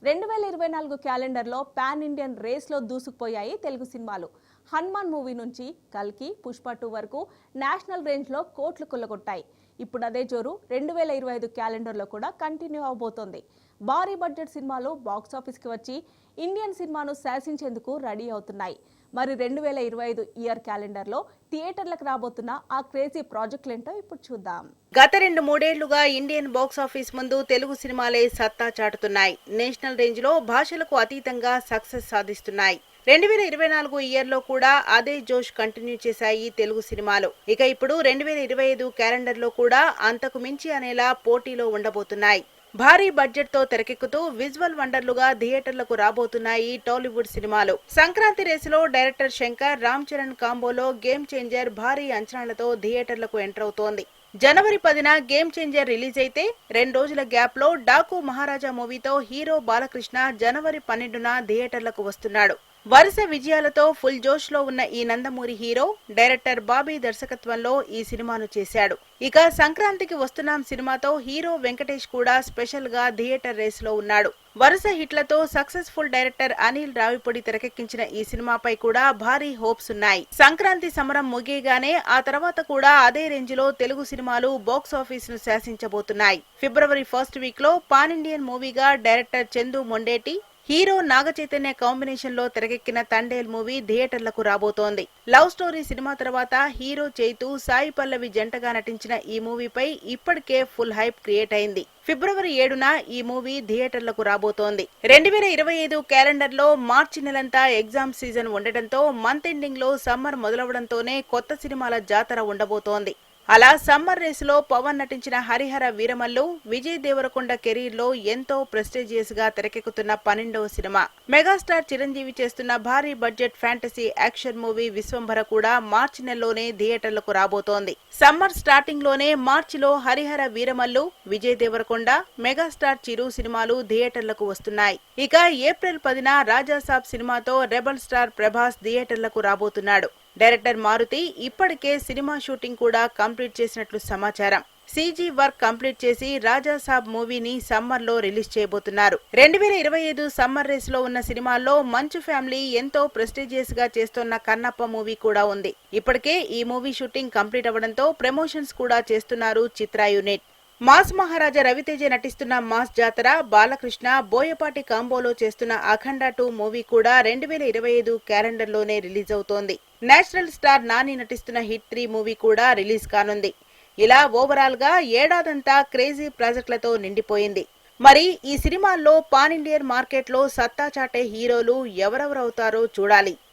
2024 క్యాలెండర్లో pan Indian రేస్లో దూసుకుపోయాయి తెలుగు సినిమాలు. హనుమాన్ మూవీ నుంచి కల్కి, పుష్ప 2 వరకు నేషనల్ రేంజ్లో కోట్లు కొల్లగొట్టాయి. ఇప్పుడు అదే జోరు 2025 క్యాలెండర్లో కూడా కంటిన్యూ అవబోతోంది. భారీ బడ్జెట్ సినిమాలు బాక్సాఫీస్కి వచ్చి ఇండియన్ సినిమాను శాసించేందుకు రెడీ అవుతున్నాయి. మరి 2025 ఇయర్ క్యాలెండర్లో థియేటర్లకు రాబోతున్న ఆ క్రేజీ ప్రాజెక్టులేంటో ఇప్పుడు చూద్దాం. గత 2-3 ఏళ్లుగా ఇండియన్ బాక్సాఫీస్ ముందు తెలుగు సినిమాలే సత్తా చాటుతున్నాయి. నేషనల్ రేంజ్ లో భాషలకు అతీతంగా సక్సెస్ సాధిస్తున్నాయి. 2024 ఇయర్లో కూడా అదే జోష్ కంటిన్యూ చేశాయి తెలుగు సినిమాలు. ఇక ఇప్పుడు 2025 క్యాలెండర్లో కూడా అంతకు మించి అనేలా పోటీలో ఉండబోతున్నాయి. భారీ బడ్జెట్ తో తెరకెక్కుతూ విజువల్ వండర్లుగా థియేటర్లకు రాబోతున్నాయి టాలీవుడ్ సినిమాలు. సంక్రాంతి రేసులో డైరెక్టర్ శంకర్, రామ్ చరణ్ కాంబోలో గేమ్ చేంజర్ భారీ అంచనాలతో థియేటర్లకు ఎంటర్ అవుతోంది. జనవరి 10న గేమ్ చేంజర్ రిలీజ్ అయితే 2 రోజుల గ్యాప్ లో డాకు మహారాజా మూవీతో హీరో బాలకృష్ణ జనవరి 12న థియేటర్లకు వస్తున్నాడు. వరుస విజయాలతో ఫుల్ జోష్ లో ఉన్న ఈ నందమూరి హీరో డైరెక్టర్ బాబీ దర్శకత్వంలో ఈ సినిమాను చేశాడు. ఇక సంక్రాంతికి వస్తున్నాం సినిమాతో హీరో వెంకటేష్ కూడా స్పెషల్ గా థియేటర్ రేస్ లో ఉన్నాడు. వరుస హిట్లతో సక్సెస్ఫుల్ డైరెక్టర్ అనిల్ రావిపూడి తెరకెక్కించిన ఈ సినిమాపై కూడా భారీ హోప్స్ ఉన్నాయి. సంక్రాంతి సమరం ముగియగానే ఆ తర్వాత కూడా అదే రేంజ్ లో తెలుగు సినిమాలు బాక్స్ ఆఫీస్ ను శాసించబోతున్నాయి. ఫిబ్రవరి 1st వీక్ లో పాన్ ఇండియన్ మూవీగా director Chandu Mondeti, hero Nagachaitanya combination లో తెరకెక్కిన తండేల్ మూవీ థియేటర్లకు రాబోతోంది. లవ్ స్టోరీ సినిమా తర్వాత హీరో చైతు, సాయి పల్లవి జంటగా నటించిన ఈ మూవీపై ఇప్పటికే ఫుల్ హైప్ క్రియేట్ అయింది. ఫిబ్రవరి 7న ఈ మూవీ థియేటర్లకు రాబోతోంది. 2025 క్యాలెండర్ లో మార్చి నెలంతా ఎగ్జామ్ సీజన్ ఉండటంతో మంత్ ఎండింగ్ లో సమ్మర్ మొదలవడంతోనే కొత్త సినిమాల జాతర ఉండబోతోంది. అలా సమ్మర్ రేసులో పవన్ నటించిన హరిహర వీరమల్లు విజయ్ దేవరకొండ కెరీర్ లో ఎంతో ప్రెస్టీజియస్ గా తెరకెక్కుతున్న 12వ సినిమా. మెగాస్టార్ చిరంజీవి చేస్తున్న భారీ budget fantasy action movie Vishwambhara కూడా మార్చి నెలలోనే థియేటర్లకు రాబోతోంది. సమ్మర్ స్టార్టింగ్ లోనే మార్చిలో హరిహర వీరమల్లు, విజయ్ దేవరకొండ, మెగాస్టార్ చిరు సినిమాలు థియేటర్లకు వస్తున్నాయి. ఇక ఏప్రిల్ 10న రాజాసాబ్ సినిమాతో రెబల్ స్టార్ ప్రభాస్ థియేటర్లకు రాబోతున్నాడు. డైరెక్టర్ మారుతి ఇప్పటికే సినిమా షూటింగ్ కూడా కంప్లీట్ చేసినట్లు సమాచారం. సీజీ వర్క్ కంప్లీట్ చేసి రాజాసాబ్ మూవీని సమ్మర్ లో రిలీజ్ చేయబోతున్నారు. 2025 సమ్మర్ రేస్ లో ఉన్న సినిమాల్లో మంచు ఫ్యామిలీ ఎంతో ప్రెస్టీజియస్ గా చేస్తున్న కన్నప్ప మూవీ కూడా ఉంది. ఇప్పటికే ఈ మూవీ షూటింగ్ కంప్లీట్ అవ్వడంతో ప్రమోషన్స్ కూడా చేస్తున్నారు చిత్ర యూనిట్. మాస్ మహారాజా రవితేజ నటిస్తున్న మాస్ జాతర, బాలకృష్ణ, బోయపాటి కాంబోలో చేస్తున్న అఖండ 2 మూవీ కూడా 2025 క్యాలెండర్ లోనే రిలీజ్ అవుతోంది. నేషనల్ స్టార్ నాని నటిస్తున్న హిట్ 3 మూవీ కూడా రిలీజ్ కానుంది. ఇలా ఓవరాల్ గా ఏడాదంతా క్రేజీ ప్రాజెక్టులతో నిండిపోయింది. మరి ఈ సినిమాల్లో పాన్ ఇండియన్ మార్కెట్ లో సత్తా చాటే హీరోలు ఎవరెవరవుతారో చూడాలి.